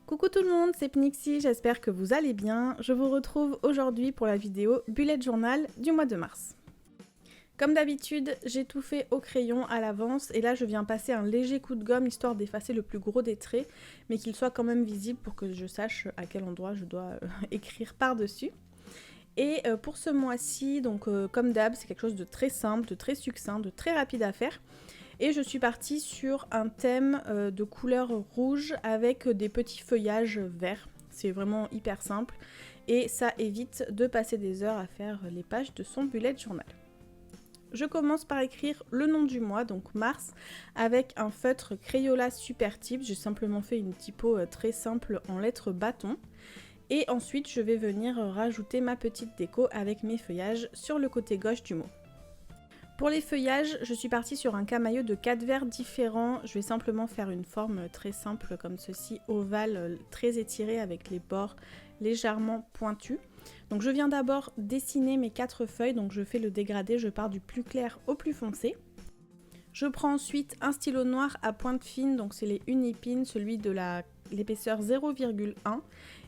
Coucou tout le monde, c'est Pnixie, j'espère que vous allez bien. Je vous retrouve aujourd'hui pour la vidéo bullet journal du mois de mars. Comme d'habitude, j'ai tout fait au crayon à l'avance et là je viens passer un léger coup de gomme histoire d'effacer le plus gros des traits, mais qu'il soit quand même visible pour que je sache à quel endroit je dois écrire par-dessus. Et pour ce mois-ci, donc comme d'hab, c'est quelque chose de très simple, de très succinct, de très rapide à faire. Et je suis partie sur un thème de couleur rouge avec des petits feuillages verts. C'est vraiment hyper simple et ça évite de passer des heures à faire les pages de son bullet journal. Je commence par écrire le nom du mois, donc mars, avec un feutre Crayola Super Tips. J'ai simplement fait une typo très simple en lettres bâton. Et ensuite, je vais venir rajouter ma petite déco avec mes feuillages sur le côté gauche du mot. Pour les feuillages, je suis partie sur un camailleux de 4 verres différents. Je vais simplement faire une forme très simple comme ceci, ovale, très étirée avec les bords légèrement pointus. Donc je viens d'abord dessiner mes 4 feuilles, donc je fais le dégradé, je pars du plus clair au plus foncé. Je prends ensuite un stylo noir à pointe fine, donc c'est les Unipin, celui de l'épaisseur 0,1.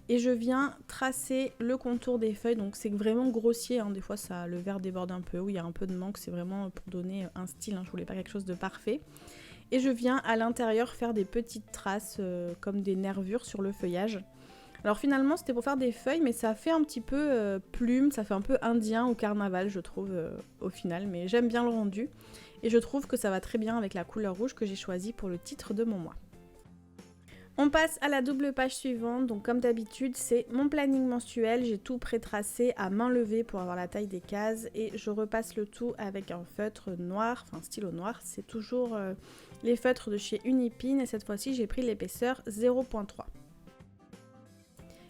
Et je viens tracer le contour des feuilles, donc c'est vraiment grossier, hein. Des fois le verre déborde un peu, ou il y a un peu de manque, c'est vraiment pour donner un style, hein. Je voulais pas quelque chose de parfait. Et je viens à l'intérieur faire des petites traces comme des nervures sur le feuillage. Alors finalement c'était pour faire des feuilles, mais ça fait un petit peu plume, ça fait un peu indien ou carnaval je trouve au final, mais j'aime bien le rendu. Et je trouve que ça va très bien avec la couleur rouge que j'ai choisie pour le titre de mon mois. On passe à la double page suivante, donc comme d'habitude c'est mon planning mensuel, j'ai tout pré-tracé à main levée pour avoir la taille des cases et je repasse le tout avec un feutre noir, enfin stylo noir, c'est toujours les feutres de chez Unipin et cette fois-ci j'ai pris l'épaisseur 0,3.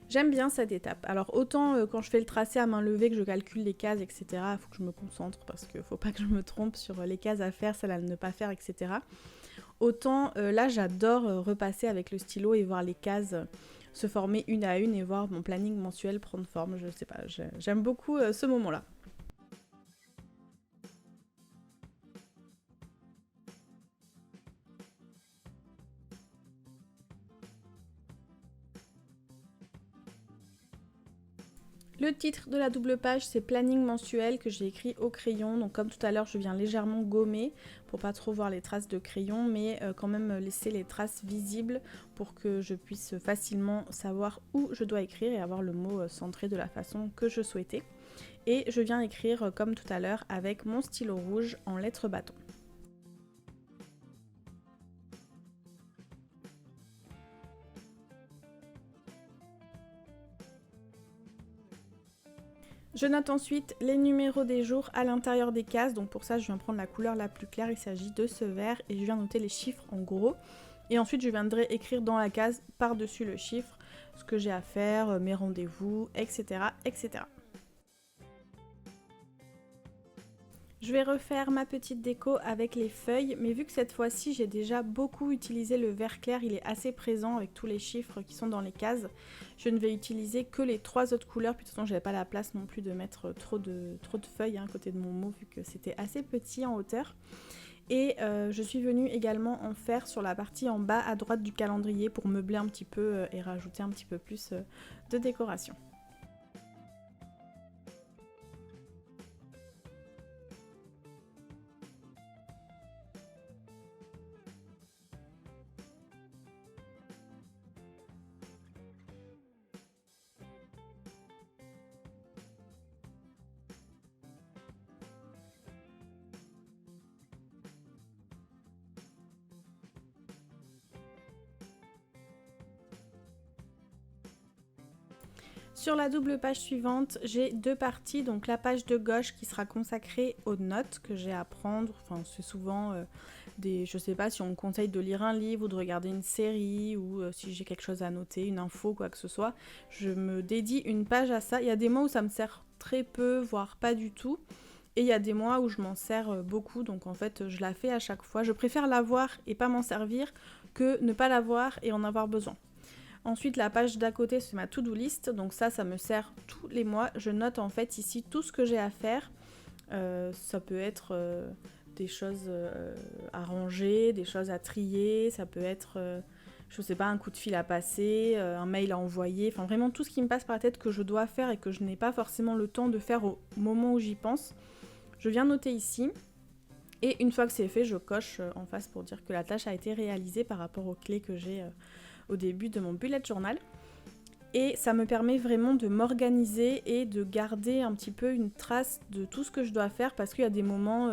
J'aime bien cette étape, alors autant quand je fais le tracé à main levée que je calcule les cases etc, il faut que je me concentre parce qu'il faut pas que je me trompe sur les cases à faire, celles à ne pas faire etc. Autant là j'adore repasser avec le stylo et voir les cases se former une à une et voir mon planning mensuel prendre forme, je sais pas, j'aime beaucoup ce moment-là. Le titre de la double page c'est planning mensuel que j'ai écrit au crayon, donc comme tout à l'heure je viens légèrement gommer pour pas trop voir les traces de crayon mais quand même laisser les traces visibles pour que je puisse facilement savoir où je dois écrire et avoir le mot centré de la façon que je souhaitais. Et je viens écrire comme tout à l'heure avec mon stylo rouge en lettres bâton. Je note ensuite les numéros des jours à l'intérieur des cases, donc pour ça je viens prendre la couleur la plus claire, il s'agit de ce vert, et je viens noter les chiffres en gros. Et ensuite je viendrai écrire dans la case par-dessus le chiffre ce que j'ai à faire, mes rendez-vous, etc. etc. Je vais refaire ma petite déco avec les feuilles, mais vu que cette fois-ci j'ai déjà beaucoup utilisé le vert clair, il est assez présent avec tous les chiffres qui sont dans les cases, je ne vais utiliser que les 3 autres couleurs, puis de toute façon j'avais pas la place non plus de mettre trop de feuilles à côté de mon mot vu que c'était assez petit en hauteur. Et je suis venue également en faire sur la partie en bas à droite du calendrier pour meubler un petit peu et rajouter un petit peu plus de décoration. Sur la double page suivante, j'ai 2 parties, donc la page de gauche qui sera consacrée aux notes que j'ai à prendre, enfin c'est souvent je sais pas si on me conseille de lire un livre ou de regarder une série ou si j'ai quelque chose à noter, une info, quoi que ce soit, je me dédie une page à ça. Il y a des mois où ça me sert très peu, voire pas du tout, et il y a des mois où je m'en sers beaucoup, donc en fait je la fais à chaque fois. Je préfère l'avoir et pas m'en servir que ne pas l'avoir et en avoir besoin. Ensuite, la page d'à côté, c'est ma to-do list, donc ça me sert tous les mois. Je note en fait ici tout ce que j'ai à faire. Ça peut être des choses à ranger, des choses à trier, ça peut être je sais pas, un coup de fil à passer, un mail à envoyer, enfin vraiment tout ce qui me passe par la tête que je dois faire et que je n'ai pas forcément le temps de faire au moment où j'y pense. Je viens noter ici. Et une fois que c'est fait, je coche en face pour dire que la tâche a été réalisée par rapport aux clés que j'ai au début de mon bullet journal. Et ça me permet vraiment de m'organiser et de garder un petit peu une trace de tout ce que je dois faire parce qu'il y a des moments,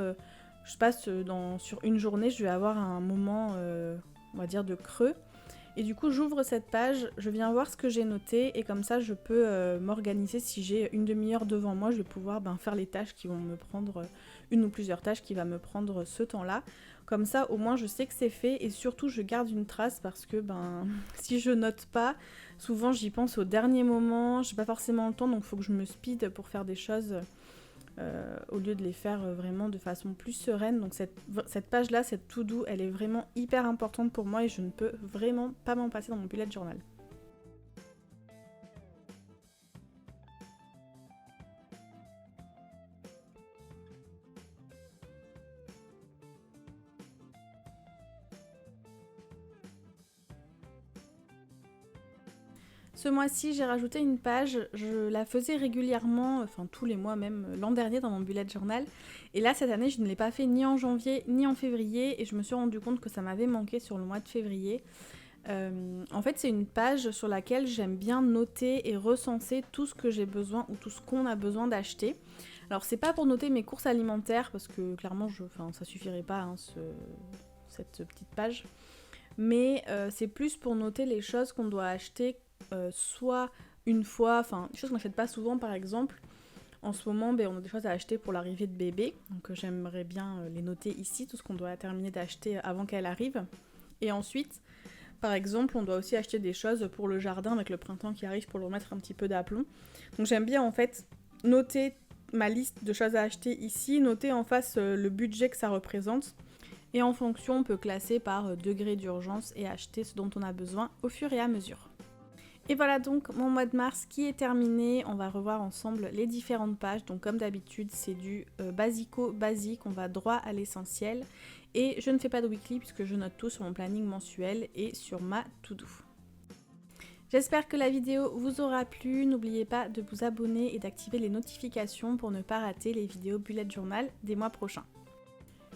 je passe sur une journée, je vais avoir un moment, on va dire, de creux. Et du coup, j'ouvre cette page, je viens voir ce que j'ai noté et comme ça, je peux m'organiser. Si j'ai une demi-heure devant moi, je vais pouvoir faire les tâches qui vont me prendre, une ou plusieurs tâches qui vont me prendre ce temps-là. Comme ça, au moins, je sais que c'est fait et surtout, je garde une trace parce que si je note pas, souvent, j'y pense au dernier moment, j'ai pas forcément le temps, donc il faut que je me speed pour faire des choses au lieu de les faire vraiment de façon plus sereine. Donc cette page-là, cette to-do, elle est vraiment hyper importante pour moi et je ne peux vraiment pas m'en passer dans mon bullet journal. Ce mois-ci, j'ai rajouté une page, je la faisais régulièrement, enfin tous les mois même, l'an dernier dans mon bullet journal. Et là, cette année, je ne l'ai pas fait ni en janvier ni en février et je me suis rendu compte que ça m'avait manqué sur le mois de février. En fait, c'est une page sur laquelle j'aime bien noter et recenser tout ce que j'ai besoin ou tout ce qu'on a besoin d'acheter. Alors, c'est pas pour noter mes courses alimentaires parce que clairement, ça suffirait pas hein, cette petite page. Mais c'est plus pour noter les choses qu'on doit acheter soit une fois, enfin des choses qu'on n'achète pas souvent par exemple. En ce moment, on a des choses à acheter pour l'arrivée de bébé, donc j'aimerais bien les noter ici, tout ce qu'on doit terminer d'acheter avant qu'elle arrive. Et ensuite, par exemple, on doit aussi acheter des choses pour le jardin avec le printemps qui arrive pour leur mettre un petit peu d'aplomb. Donc j'aime bien en fait noter ma liste de choses à acheter ici, noter en face le budget que ça représente. Et en fonction, on peut classer par degré d'urgence et acheter ce dont on a besoin au fur et à mesure. Et voilà donc mon mois de mars qui est terminé. On va revoir ensemble les différentes pages. Donc comme d'habitude, c'est du basique, on va droit à l'essentiel. Et je ne fais pas de weekly puisque je note tout sur mon planning mensuel et sur ma to-do. J'espère que la vidéo vous aura plu. N'oubliez pas de vous abonner et d'activer les notifications pour ne pas rater les vidéos bullet journal des mois prochains.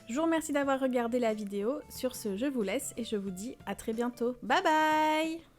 Je vous remercie d'avoir regardé la vidéo. Sur ce, je vous laisse et je vous dis à très bientôt. Bye bye!